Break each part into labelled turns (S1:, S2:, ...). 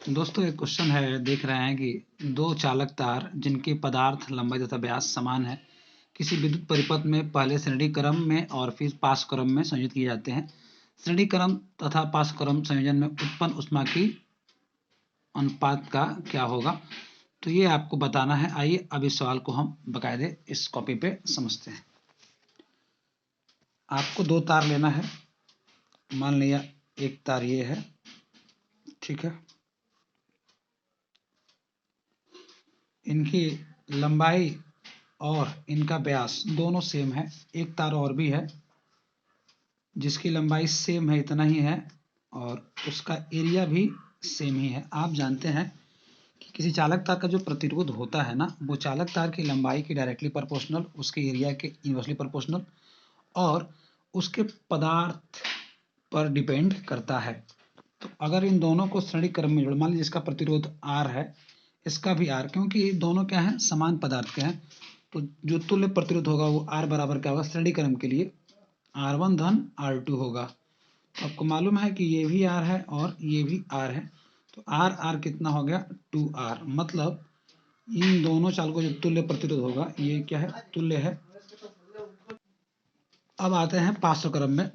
S1: दोस्तों एक क्वेश्चन है, देख रहे हैं कि दो चालक तार जिनकी पदार्थ लंबाई तथा व्यास समान है किसी विद्युत परिपथ में पहले श्रेणी क्रम में और फिर पाश क्रम में संयोजित किए जाते हैं। श्रेणी क्रम तथा पाश क्रम संयोजन में उत्पन्न ऊष्मा की अनुपात का क्या होगा, तो ये आपको बताना है। आइए अब इस सवाल को हम बाकायदे इस कॉपी पे समझते हैं। आपको दो तार लेना है, मान लिया एक तार ये है, ठीक है। इनकी लंबाई और इनका व्यास दोनों सेम है। एक तार और भी है जिसकी लंबाई सेम है, इतना ही है, और उसका एरिया भी सेम ही है। आप जानते हैं कि किसी चालक तार का जो प्रतिरोध होता है ना, वो चालक तार की लंबाई की डायरेक्टली प्रोपोर्शनल, उसके एरिया के इनवर्सली प्रोपोर्शनल और उसके पदार्थ पर डिपेंड करता है। तो अगर इन दोनों को श्रेणी क्रम में जोड़, मान लीजिए इसका प्रतिरोध R है, इसका भी R, क्योंकि दोनों क्या है, समान पदार्थ के हैं, तो जो तुल्य प्रतिरोध होगा वो R बराबर क्या होगा, श्रेणी क्रम के लिए R1 धन R2 होगा। तो आपको मालूम है कि ये भी R है और ये भी R है, तो R कितना हो गया 2R। मतलब इन दोनों चालकों जो तुल्य प्रतिरोध होगा ये क्या है, तुल्य है। अब आते हैं पार्श्व क्रम में,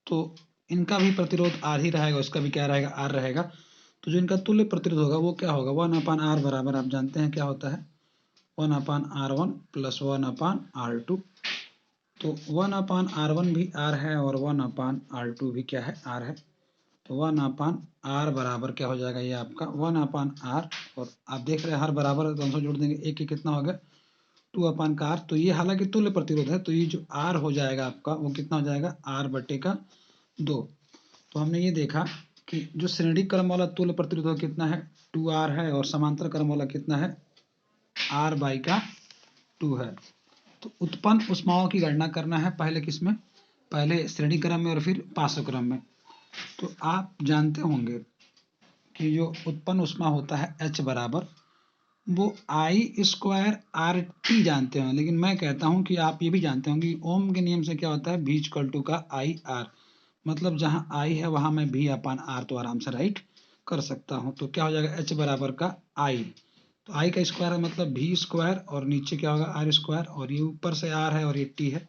S1: तो इनका भी प्रतिरोध R ही रहेगा, उसका भी क्या रहेगा, R रहेगा। तो जो इनका तुल्य प्रतिरोध होगा वो क्या होगा, 1/R बराबर आप जानते हैं क्या होता है, 1/R1 प्लस 1/R2। तो 1/R1 भी R है और 1/R2 भी क्या है, R है। तो 1/R बराबर क्या हो जाएगा, ये आपका 1/R, और आप देख रहे हैं हर बराबर है तो हम जोड़ देंगे, एक कितना हो गया 2/R। तो ये हालांकि तुल्य प्रतिरोध है, तो ये जो R हो जाएगा आपका वो कितना हो जाएगा, R/2। तो हमने ये देखा कि जो श्रेणी क्रम वाला तुल्य प्रतिरोध कितना है, 2R है, और समांतर क्रम वाला कितना है, R/2 है। तो उत्पन्न ऊष्माओं की गणना करना है, पहले किसमें, पहले श्रेणी क्रम में और फिर पार्श्व क्रम में। तो आप जानते होंगे कि जो उत्पन्न ऊष्मा होता है H बराबर, वो I² जानते हैं, लेकिन मैं कहता हूं कि आप ये भी जानते होंगे ओम के नियम से क्या होता है, V का IR। मतलब जहां I है वहां मैं V/R तो आराम से राइट कर सकता हूं। तो क्या हो जाएगा, H बराबर का I, तो I का स्क्वायर है मतलब V², और नीचे क्या होगा R², और ये ऊपर से R है और ये T है।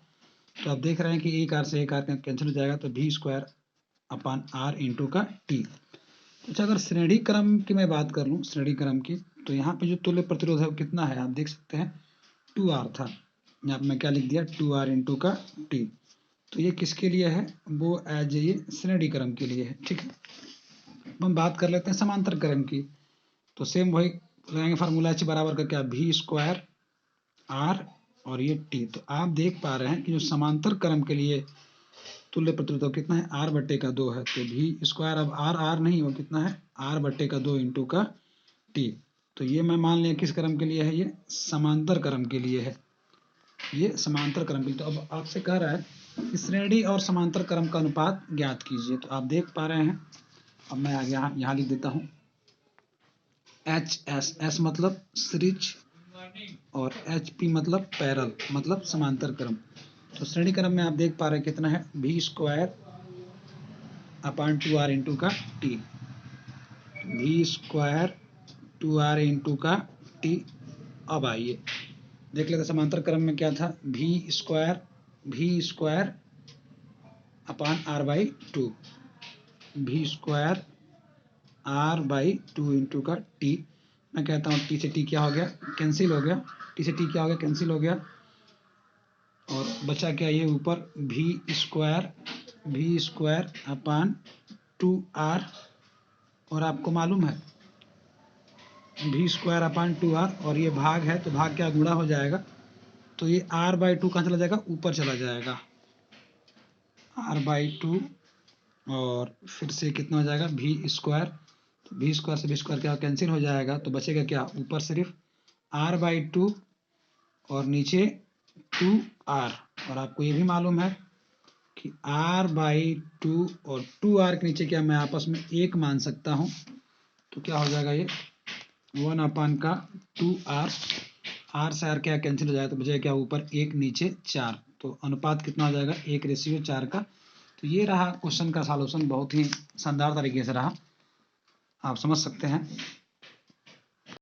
S1: तो आप देख रहे हैं कि एक R से एक R कैंसिल हो जाएगा, तो V²/R इंटू का T। अच्छा, अगर श्रेणी क्रम की मैं बात कर लूँ, श्रेणी क्रम की, तो यहाँ पे जो तुल्य प्रतिरोध है वो कितना है, आप देख सकते हैं 2R था, यहाँ पे मैं क्या लिख दिया 2R इंटू का T। तो ये किसके लिए है, वो एज ये श्रेणी क्रम के लिए है, ठीक है। हम बात कर लेते हैं समांतर क्रम की, तो सेम वही लगाएंगे फार्मूला, H बराबर का क्या, V²R और ये T। तो आप देख पा रहे हैं कि जो समांतर क्रम के लिए तुल्य प्रतिरोध कितना है, R/2 है। तो V² अब R नहीं, वो कितना है, R/2 इंटू का T। तो ये मैं मान लिया किस क्रम के लिए है, ये समांतर क्रम के लिए है, ये समांतर क्रम के लिए। तो अब आपसे कह रहा है कि श्रेणी और समांतर क्रम का अनुपात ज्ञात कीजिए। तो आप देख पा रहे हैं, अब मैं आगे यहाँ लिख देता हूँ HS मतलब सीरीज और HP मतलब पैरेलल, मतलब समांतर क्रम। तो श्रेणी क्रम में आप देख पा रहे हैं कितना है, V²/2R इंटू का T, V²/2R इंटू का T। अब आइए देख लेते समांतर क्रम में क्या था, V²/R/2, V²R/2 इंटू का T। मैं कहता हूँ T से T क्या हो गया, कैंसिल हो गया, T से T क्या हो गया, कैंसिल हो गया, और बचा क्या, ये ऊपर V²/2R, और आपको मालूम है V²/2R, और ये भाग है तो भाग क्या गुणा हो जाएगा, तो ये R/2 कहाँ चला जाएगा, ऊपर चला जाएगा, R/2, और फिर से कितना हो जाएगा V², तो V² से V² क्या कैंसिल हो जाएगा, तो बचेगा क्या, ऊपर सिर्फ R/2 और नीचे 2R। और आपको ये भी मालूम है कि R/2 और 2R के नीचे क्या मैं आपस में एक मान सकता हूँ, तो क्या हो जाएगा, ये 1/2R, R से R क्या कैंसिल हो जाएगा, तो बचेगा क्या, ऊपर 1 नीचे 4। तो अनुपात कितना हो जाएगा, 1/4 का। तो ये रहा क्वेश्चन का सॉल्यूशन, बहुत ही शानदार तरीके से रहा। आप समझ सकते हैं।